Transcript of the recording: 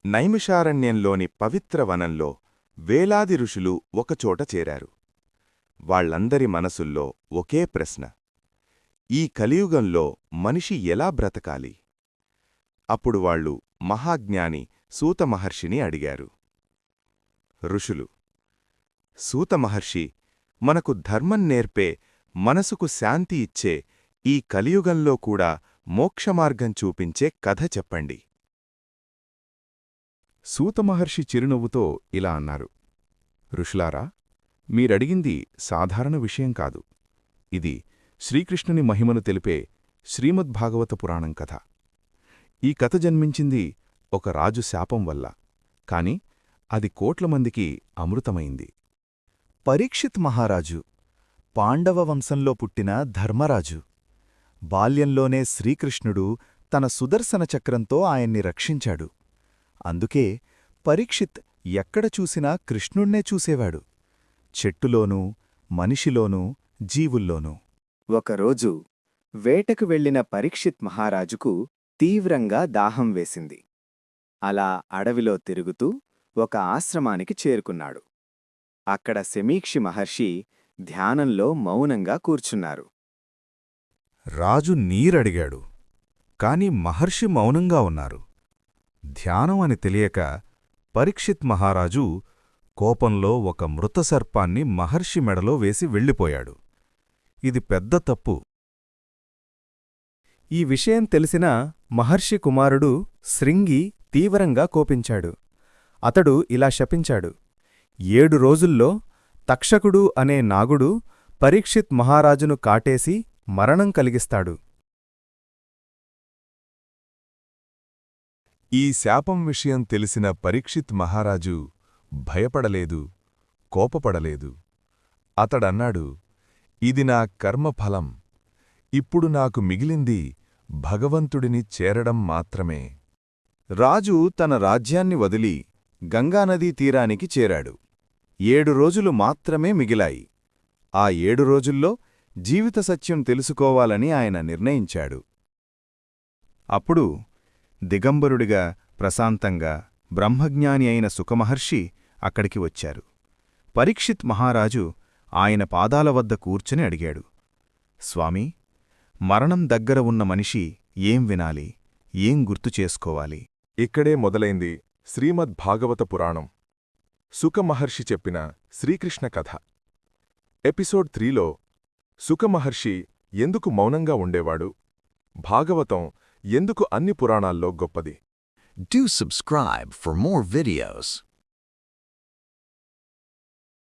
నైమిషారణ్యంలోని పవిత్ర వనంలో వేలాది ఋషులు ఒకచోట చేరారు. వాళ్లందరి మనసుల్లో ఒకే ప్రశ్న: ఈ కలియుగంలో మనిషి ఎలా బ్రతకాలి? అప్పుడు వాళ్ళు మహాజ్ఞాని సూతమహర్షిని అడిగారు. ఋషులు: సూతమహర్షి, మనకు ధర్మం నేర్పే, మనసుకు శాంతి ఇచ్చే ఈ కలియుగంలో కూడా మోక్షమార్గం చూపించే కథ చెప్పండి. సూతమహర్షి చిరునవ్వుతో ఇలా అన్నారు: ఋషులారా, మీరడిగింది సాధారణ విషయం కాదు. ఇది శ్రీకృష్ణుని మహిమను తెలిపే శ్రీమద్భాగవత పురాణం కథ. ఈ కథ జన్మించింది ఒక రాజు శాపం వల్ల, కాని అది కోట్ల మందికి అమృతమైంది. పరీక్షిత్ మహారాజు పాండవ వంశంలో పుట్టిన ధర్మరాజు. బాల్యంలోనే శ్రీకృష్ణుడు తన సుదర్శన చక్రంతో ఆయన్ని రక్షించాడు. అందుకే పరీక్షిత్ ఎక్కడ చూసినా కృష్ణుణ్ణే చూసేవాడు, చెట్టులోనూ, మనిషిలోనూ, జీవుల్లోనూ. ఒకరోజు వేటకు వెళ్లిన పరీక్షిత్ మహారాజుకు తీవ్రంగా దాహం వేసింది. అలా అడవిలో తిరుగుతూ ఒక ఆశ్రమానికి చేరుకున్నాడు. అక్కడ శమీక్షి మహర్షి ధ్యానంలో మౌనంగా కూర్చున్నారు. రాజు నీరడిగాడు, కాని మహర్షి మౌనంగా ఉన్నారు. ధ్యానం అని తెలియక పరీక్షిత్ మహారాజు కోపంలో ఒక మృతసర్పాన్ని మహర్షి మెడలో వేసి వెళ్ళిపోయాడు. ఇది పెద్ద తప్పు. ఈ విషయం తెలిసిన మహర్షి కుమారుడు శృంగి తీవ్రంగా కోపించాడు. అతడు ఇలా శపించాడు: 7 రోజుల్లో తక్షకుడు అనే నాగుడు పరీక్షిత్ మహారాజును కాటేసి మరణం కలిగిస్తాడు. ఈ శాపం విషయం తెలిసిన పరీక్షిత్ మహారాజు భయపడలేదు, కోపపడలేదు. అతడన్నాడు: ఇది నా కర్మఫలం. ఇప్పుడు నాకు మిగిలింది భగవంతుడిని చేరడం మాత్రమే. రాజు తన రాజ్యాన్ని వదిలి గంగానదీ తీరానికి చేరాడు. 7 రోజులు మాత్రమే మిగిలాయి. ఆ 7 రోజుల్లో జీవిత సత్యం తెలుసుకోవాలని ఆయన నిర్ణయించాడు. అప్పుడు దిగంబరుడిగా, ప్రశాంతంగా, బ్రహ్మజ్ఞాని అయిన సుఖమహర్షి అక్కడికి వచ్చారు. పరీక్షిత్ మహారాజు ఆయన పాదాల వద్ద కూర్చుని అడిగాడు: స్వామీ, మరణం దగ్గర ఉన్న మనిషి ఏం వినాలి, ఏం గుర్తు చేసుకోవాలి? ఇక్కడే మొదలైంది శ్రీమద్భాగవత పురాణం. సుఖమహర్షి చెప్పిన శ్రీకృష్ణ కథ. ఎపిసోడ్ 3లో సుఖమహర్షి ఎందుకు మౌనంగా ఉండేవాడు, భాగవతం ఎందుకు అన్ని పురాణాల్లో గొప్పది. Do subscribe for more videos.